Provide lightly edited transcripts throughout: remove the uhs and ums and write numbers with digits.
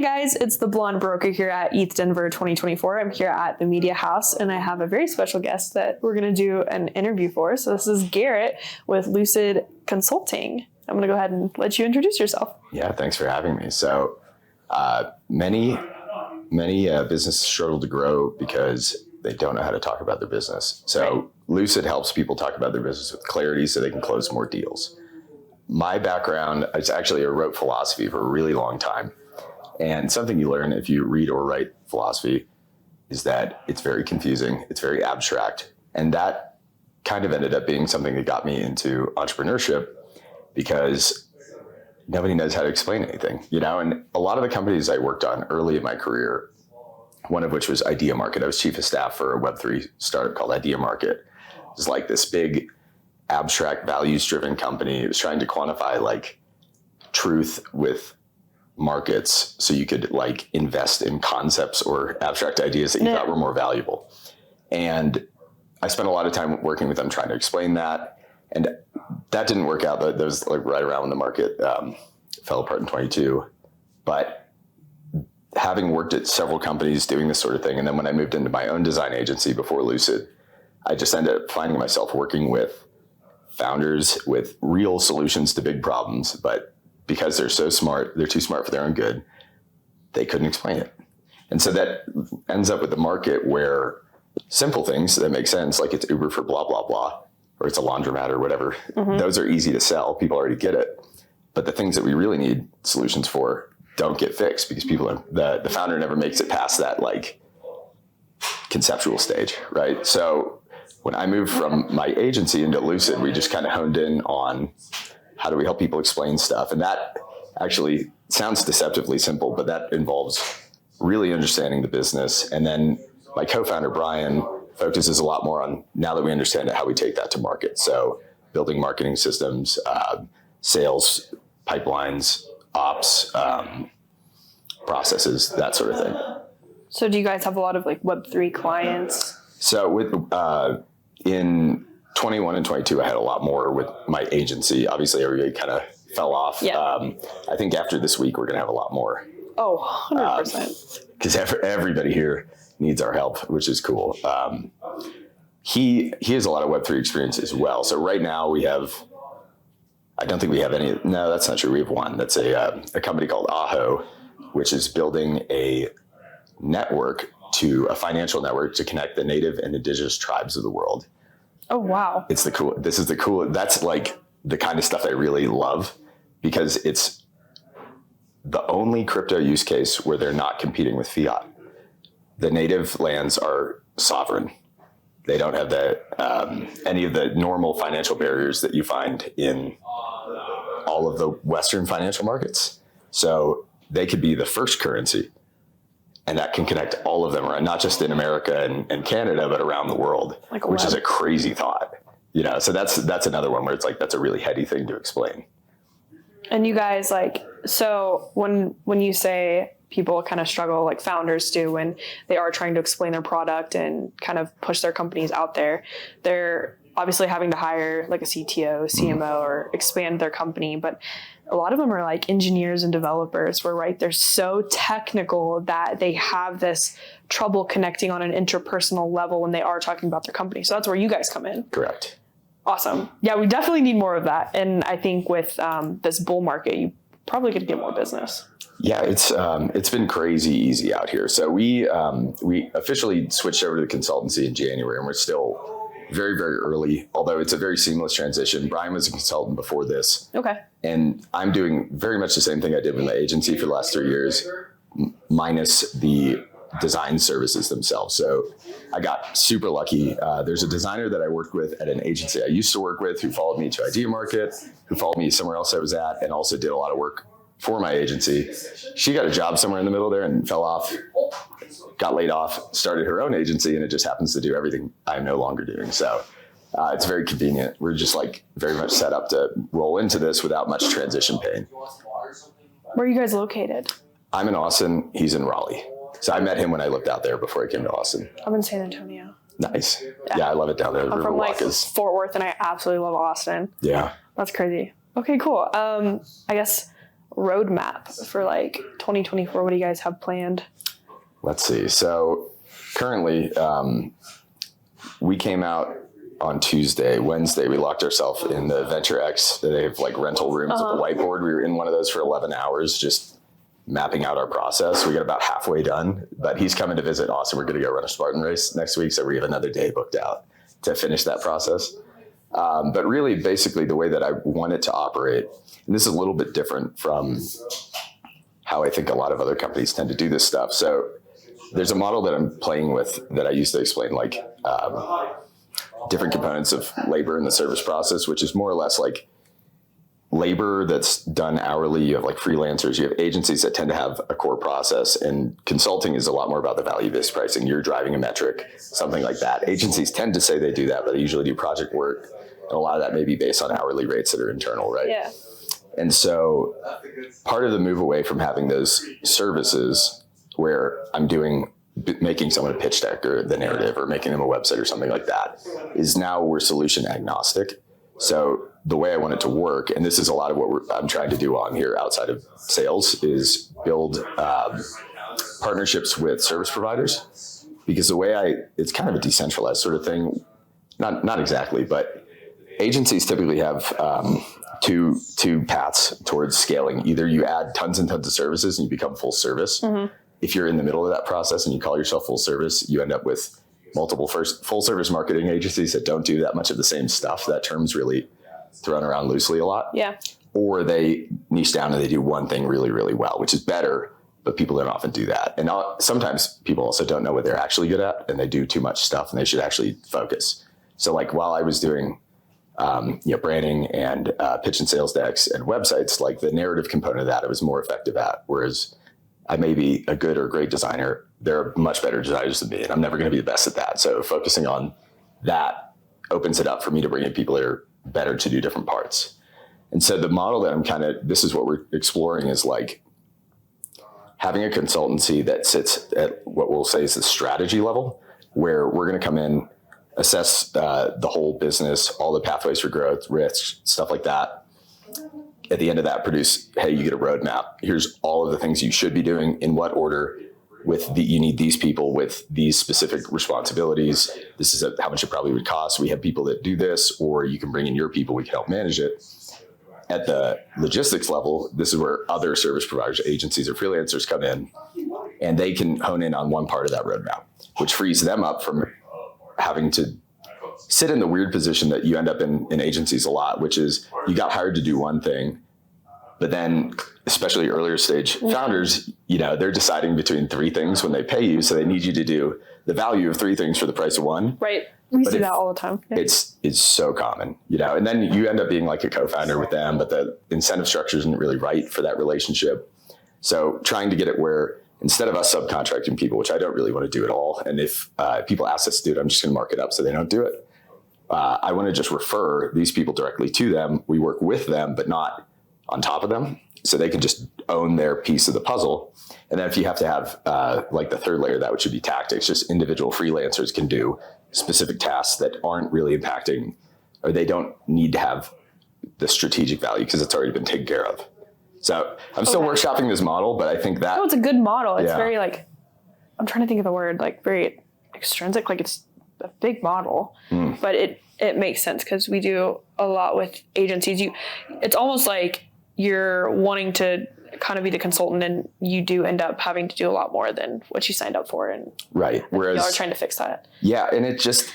guys, it's the Blonde Broker here at Eth Denver 2024. I'm here at the Media House, and I have a very special guest that we're going to do an interview for. So this is Garrett with Lucid Consulting. I'm going to go ahead and let you introduce yourself. Yeah, thanks for having me. So many businesses struggle to grow because they don't know how to talk about their business. So Lucid helps people talk about their business with clarity so they can close more deals. My background is actually I wrote philosophy for a really long time. And something you learn if you read or write philosophy is that it's very confusing. It's very abstract. And that kind of ended up being something that got me into entrepreneurship because nobody knows how to explain anything, you know? And a lot of the companies I worked on early in my career, one of which was Idea Market. I was chief of staff for a Web3 startup called Idea Market. It was like this big abstract values-driven company. It was trying to quantify like truth with markets so you could like invest in concepts or abstract ideas that you thought were more valuable. And I spent a lot of time working with them trying to explain that. And that didn't work out. That was like right around when the market fell apart in 22. But having worked at several companies doing this sort of thing, and then when I moved into my own design agency before Lucid, I just ended up finding myself working with founders with real solutions to big problems, but because they're so smart, they're too smart for their own good, they couldn't explain it. And so that ends up with the market where simple things that make sense, like it's Uber for blah, blah, blah, or it's a laundromat or whatever, those are easy to sell. People already get it. But the things that we really need solutions for don't get fixed because the founder never makes it past that like conceptual stage, right? So when I moved from my agency into Lucid, we just kind of honed in on how do we help people explain stuff. And that actually sounds deceptively simple, but that involves really understanding the business. And then my co-founder, Brian, focuses a lot more on, now that we understand it, how we take that to market. So building marketing systems, sales, pipelines, ops, processes, that sort of thing. So do you guys have a lot of like Web3 clients? So with in 21 and 22, I had a lot more with my agency. Obviously, everybody kind of fell off. Yeah. I think after this week, we're going to have a lot more. Oh, 100%. Because everybody here needs our help, which is cool. He has a lot of Web3 experience as well. So right now we have, I don't think we have any. No, that's not true. We have one. That's a company called Aho, which is building a network to a financial network to connect the native and indigenous tribes of the world. Oh, wow. This is the cool, that's like the kind of stuff I really love because it's the only crypto use case where they're not competing with fiat. The native lands are sovereign. They don't have any of the normal financial barriers that you find in all of the Western financial markets. So they could be the first currency. And that can connect all of them, right? Not just in America and Canada, but around the world, which is a crazy thought. You know, so that's another one where it's like, that's a really heady thing to explain. And you guys so when you say people kind of struggle, like founders do, when they are trying to explain their product and kind of push their companies out there, they're obviously having to hire like a CTO, CMO, or expand their company. But a lot of them are like engineers and developers where, they're so technical that they have this trouble connecting on an interpersonal level when they are talking about their company. So that's where you guys come in. Correct. Awesome. Yeah, we definitely need more of that. And I think with this bull market, you probably could get more business. Yeah, it's been crazy easy out here. So we officially switched over to the consultancy in January, and we're still very, very early, although it's a very seamless transition. Brian was a consultant before this. Okay. And I'm doing very much the same thing I did with my agency for the last 3 years, minus the design services themselves. So I got super lucky. There's a designer that I worked with at an agency I used to work with who followed me to Idea Market, who followed me somewhere else I was at, and also did a lot of work for my agency. She got a job somewhere in the middle there and fell off, got laid off, started her own agency, and it just happens to do everything I'm no longer doing. So it's very convenient. We're just like very much set up to roll into this without much transition pain. Where are you guys located? I'm in Austin. He's in Raleigh. So I met him when I lived out there before I came to Austin. I'm in San Antonio. Nice. Yeah, I love it down there. I'm from Fort Worth, and I absolutely love Austin. Yeah. That's crazy. Okay, cool. I guess roadmap for like 2024? What do you guys have planned? Let's see. So currently, we came out on Tuesday. Wednesday, we locked ourselves in the Venture X. They have like rental rooms at the whiteboard. We were in one of those for 11 hours, just mapping out our process. We got about halfway done, but he's coming to visit Austin. We're going to go run a Spartan race next week. So we have another day booked out to finish that process. But really, basically, the way that I want it to operate, and this is a little bit different from how I think a lot of other companies tend to do this stuff. So there's a model that I'm playing with that I used to explain like different components of labor in the service process, which is more or less like labor that's done hourly. You have like freelancers, you have agencies that tend to have a core process, and consulting is a lot more about the value-based pricing. You're driving a metric, something like that. Agencies tend to say they do that, but they usually do project work. And a lot of that may be based on hourly rates that are internal, right? Yeah. And so part of the move away from having those services where I'm making someone a pitch deck or the narrative or making them a website or something like that is now we're solution agnostic. So the way I want it to work, and this is a lot of what I'm trying to do on here outside of sales, is build partnerships with service providers, because the way it's kind of a decentralized sort of thing. Not exactly, but agencies typically have two paths towards scaling. Either you add tons and tons of services and you become full service. Mm-hmm. If you're in the middle of that process and you call yourself full service, you end up with multiple full service marketing agencies that don't do that much of the same stuff. That term's really thrown around loosely a lot. Yeah. Or they niche down and they do one thing really, really well, which is better, but people don't often do that. And sometimes people also don't know what they're actually good at, and they do too much stuff and they should actually focus. So like while I was doing branding and pitch and sales decks and websites, like the narrative component of that I was more effective at, whereas I may be a good or great designer. They're much better designers than me, and I'm never going to be the best at that. So focusing on that opens it up for me to bring in people that are better to do different parts. And so the model that this is what we're exploring, is like having a consultancy that sits at what we'll say is the strategy level, where we're going to come in, assess the whole business, all the pathways for growth, risks, stuff like that. At the end of that, produce, hey, you get a roadmap. Here's all of the things you should be doing, in what order, you need these people with these specific responsibilities. This is how much it probably would cost. We have people that do this, or you can bring in your people. We can help manage it. At the logistics level, this is where other service providers, agencies, or freelancers come in, and they can hone in on one part of that roadmap, which frees them up from having to sit in the weird position that you end up in agencies a lot, which is you got hired to do one thing, but then especially earlier stage founders, they're deciding between three things when they pay you. So they need you to do the value of three things for the price of one. Right. We see that all the time. Yeah. It's so common, and then you end up being like a co-founder with them, but the incentive structure isn't really right for that relationship. So trying to get it where instead of us subcontracting people, which I don't really want to do at all. And if people ask us to do it, I'm just going to mark it up so they don't do it. I want to just refer these people directly to them. We work with them, but not on top of them. So they can just own their piece of the puzzle. And then if you have to have like the third layer, that which should be tactics, just individual freelancers can do specific tasks that aren't really impacting, or they don't need to have the strategic value because it's already been taken care of. So I'm still workshopping this model, but I think that... No, it's a good model. It's very like, I'm trying to think of the word, like very extrinsic, like it's a big model, but it makes sense because we do a lot with agencies. It's almost like you're wanting to kind of be the consultant, and you do end up having to do a lot more than what you signed up for. And right. Whereas y'all are trying to fix that. Yeah. And it just,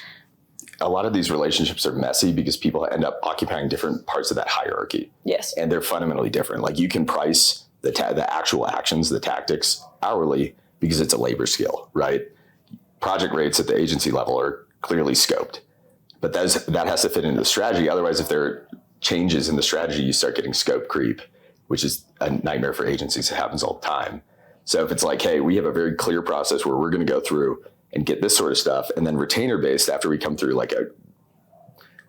a lot of these relationships are messy because people end up occupying different parts of that hierarchy. Yes. And they're fundamentally different. Like you can price the actual actions, the tactics hourly because it's a labor skill, right? Project rates at the agency level are clearly scoped, but that has to fit into the strategy. Otherwise, if there are changes in the strategy, you start getting scope creep, which is a nightmare for agencies. It happens all the time. So if it's like, hey, we have a very clear process where we're going to go through and get this sort of stuff, and then retainer based after we come through like a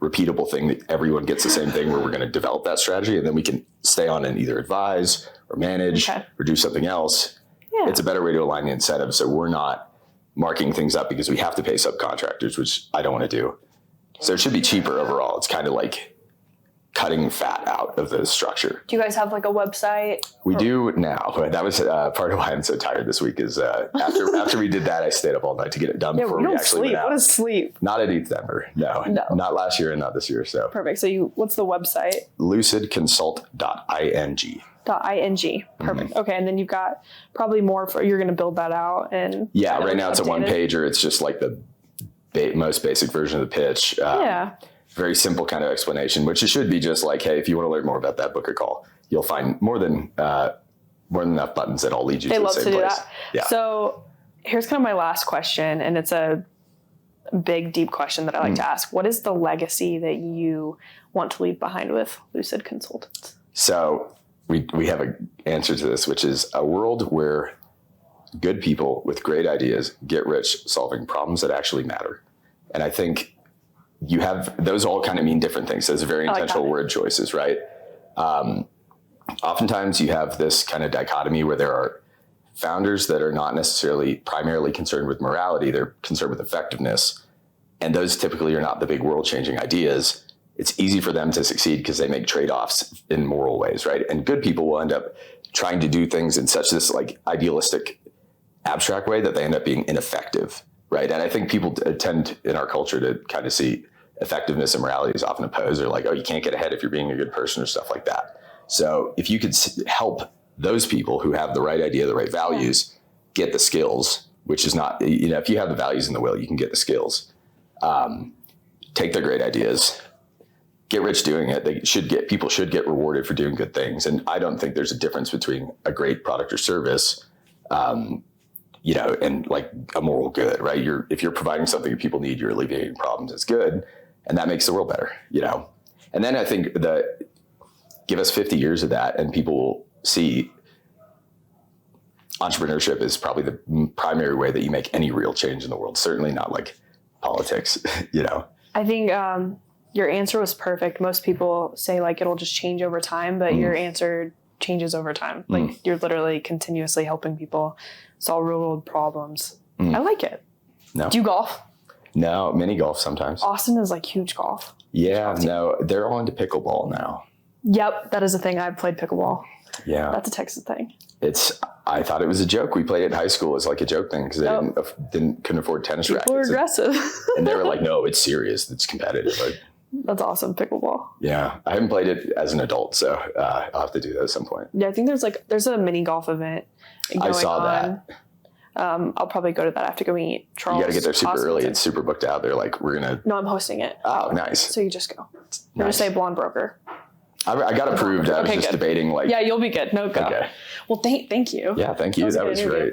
repeatable thing that everyone gets the same thing, where we're going to develop that strategy, and then we can stay on and either advise or manage or do something else. Yeah. It's a better way to align the incentives. So we're not marking things up because we have to pay subcontractors, which I don't want to do. So it should be cheaper overall. It's kind of like cutting fat out of the structure. Do you guys have like a website? We do now, but that was part of why I'm so tired this week is after we did that, I stayed up all night to get it done before we actually sleep. went out. What is sleep? Not at Eth Denver. No, not last year and not this year. So perfect. So what's the website? lucidconsult.ing. .ing. Perfect. Okay. And then you've got probably more you're going to build that out. And right now it's a one pager. It's just like the most basic version of the pitch. Very simple kind of explanation, which it should be just like, hey, if you want to learn more about that, book a call. You'll find more than enough buttons that all lead you to the same place. That. Yeah. So here's kind of my last question, and it's a big, deep question that I like to ask. What is the legacy that you want to leave behind with Lucid Consultants? So we have an answer to this, which is a world where good people with great ideas get rich solving problems that actually matter. And I think you have, those all kind of mean different things. Those are very intentional word choices, right? Oftentimes you have this kind of dichotomy where there are founders that are not necessarily primarily concerned with morality. They're concerned with effectiveness. And those typically are not the big world changing ideas. It's easy for them to succeed because they make trade-offs in moral ways, right? And good people will end up trying to do things in such this like idealistic, abstract way that they end up being ineffective, right? And I think people tend in our culture to kind of see effectiveness and morality is often opposed. They're like, oh, you can't get ahead if you're being a good person or stuff like that. So if you could help those people who have the right idea, the right values, get the skills, which is not, if you have the values in the will, you can get the skills. Take their great ideas, get rich doing it. People should get rewarded for doing good things. And I don't think there's a difference between a great product or service, and like a moral good, right? If you're providing something that people need, you're alleviating problems, it's good. And that makes the world better, And then I think give us 50 years of that and people will see entrepreneurship is probably the primary way that you make any real change in the world. Certainly not like politics, I think your answer was perfect. Most people say like it'll just change over time, but your answer changes over time. Like you're literally continuously helping people solve real world problems. I like it. No. Do you golf? No, mini golf sometimes. Austin is like huge golf. Yeah, no, they're all into pickleball now. Yep, that is a thing. I've played pickleball. Yeah. That's a Texas thing. I thought it was a joke. We played it in high school as like a joke thing because they couldn't afford tennis rackets. People were aggressive. And they were like, no, it's serious. It's competitive. That's awesome. Pickleball. Yeah. I haven't played it as an adult, so I'll have to do that at some point. Yeah, I think there's a mini golf event going on. I saw that. I'll probably go to that. I have to go meet Charles. You got to get there super early. It's super booked out. They're like, we're going to... No, I'm hosting it. Oh, nice. So you just go. You're going to say blonde broker. I got approved. I was just debating like... Yeah, you'll be good. No, go. Okay. Well, thank you. Yeah, thank you. That was great.